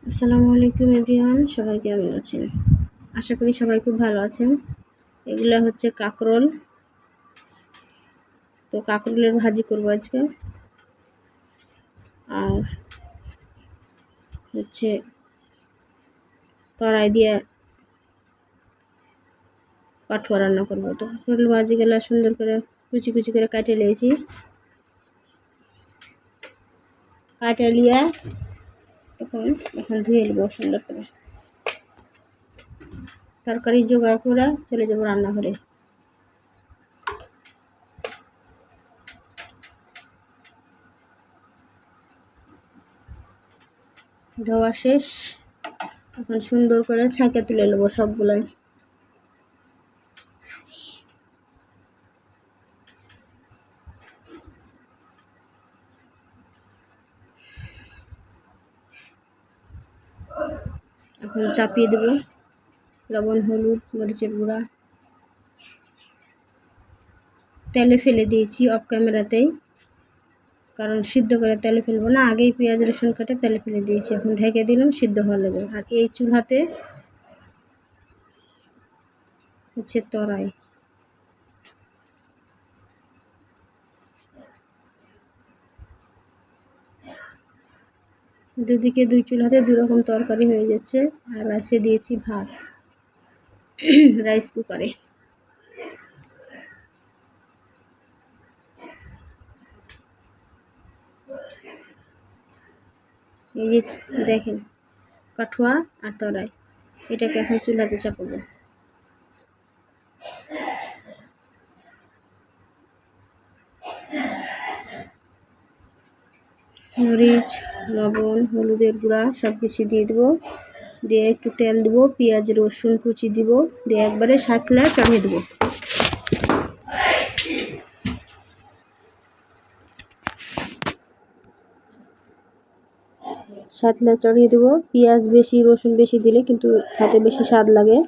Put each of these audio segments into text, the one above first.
আসসালামু আলাইকুম এভরিওয়ান, সবাই কেমন আছেন? আশা করি সবাই খুব ভালো আছেন। এগুলা হচ্ছে কাঁকরোল। তো কাঁকরোলের ভাজি করব আজকে। আর হচ্ছে কড়াই দিয়ে পাঠুয়া রান্না করব। তো কাঁকরোল ভাজিগুলা সুন্দর করে কুচি কুচি করে কাটে নিয়েছি। কাটে নিয়ে এখন ধুয়ে নেব সুন্দর করে। তরকারি জোগাড় করে চলে যাব রান্নাঘরে। ধোয়া শেষ, এখন সুন্দর করে ছাঁকে তুলে নেব সবগুলাই। এখন চাপিয়ে দেব লবণ, হলুদ, মরিচের গুঁড়া। তেলে ফেলে দিয়েছি অফ ক্যামেরাতেই, কারণ সিদ্ধ করে তেলে ফেলবো না, আগেই পেঁয়াজ রসুন কেটে তেলে ফেলে দিয়েছি। এখন ঢেকে দিলাম সিদ্ধ হওয়া লাগবে। আর এই চুলাতে হচ্ছে তরাই। দুদিকে দুই চুলাতে দুই রকম তরকারি হয়ে যাচ্ছে। আর রাইসে দিয়েছি ভাত রাইস কুকারে। এই যে দেখেন কাঠুয়া আর তরাই, এটাকে এখন চুলাতে চাপাবো। মরিচ, লবণ, হলুদের গুঁড়া সব কিছু দিয়ে দেবো। দিয়ে একটু তেল দেবো, পেঁয়াজ রসুন কুচি দিব, দিয়ে একবারে সাতলা চড়িয়ে দেবো। সাতলা চড়িয়ে দেবো। পেঁয়াজ বেশি রসুন বেশি দিলে কিন্তু খেতে বেশি স্বাদ লাগে।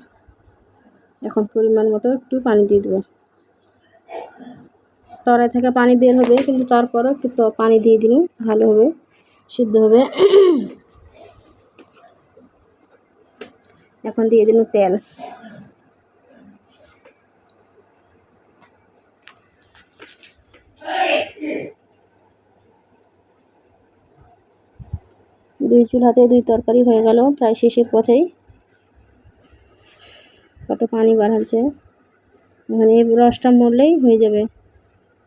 এখন পরিমাণ মতো একটু পানি দিয়ে দেবো। তরাই থেকে পানি বের হবে, কিন্তু তারপরও একটু পানি দিয়ে দিলে ভালো হবে, সিদ্ধ হবে। এখন দিয়ে দিন তেল। দুই চুলাতে দুই তরকারি হয়ে গেল, প্রায় শেষের পথেই। কত পানি বার হচ্ছে, মানে এই রসটা মরলেই হয়ে যাবে।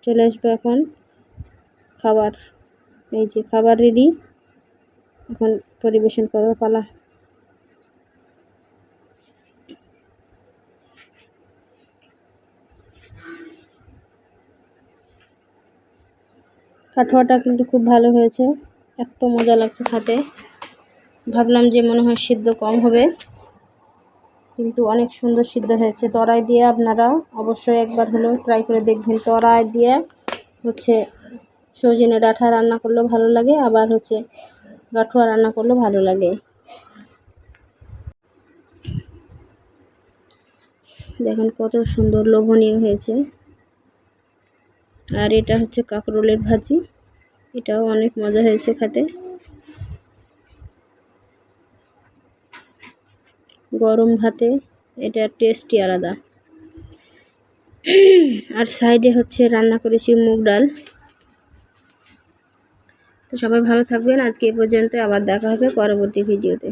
চলে আসবে এখন খাবার। এই যে খাবার রেডি, এখন পরিবেশন করার পালা। কাঠুয়াটা কিন্তু খুব ভালো হয়েছে, এত মজা লাগছে খেতে। ভাবলাম যে মনে হয় সিদ্ধ কম হবে, কিন্তু অনেক সুন্দর সিদ্ধ হয়েছে। তরাই দিয়ে আপনারা অবশ্যই একবার হলেও ট্রাই করে দেখবেন। তরাই দিয়ে হচ্ছে সজনে ডাঁটা রান্না করলেও ভালো লাগে, আবার হচ্ছে কাঠুয়া রান্না করলেও ভালো লাগে। দেখেন কত সুন্দর লোভনীয় হয়েছে। আর এটা হচ্ছে কাঁকরোলের ভাজি, এটাও অনেক মজা হয়েছে খেতে। গরম ভাতে এটা টেস্টই আলাদা। আর সাইডে হচ্ছে রান্না করেছি মুগ ডাল। তো সবাই ভালো থাকবেন, আজকে এ পর্যন্ত, আবার দেখা হবে পরবর্তী ভিডিওতে।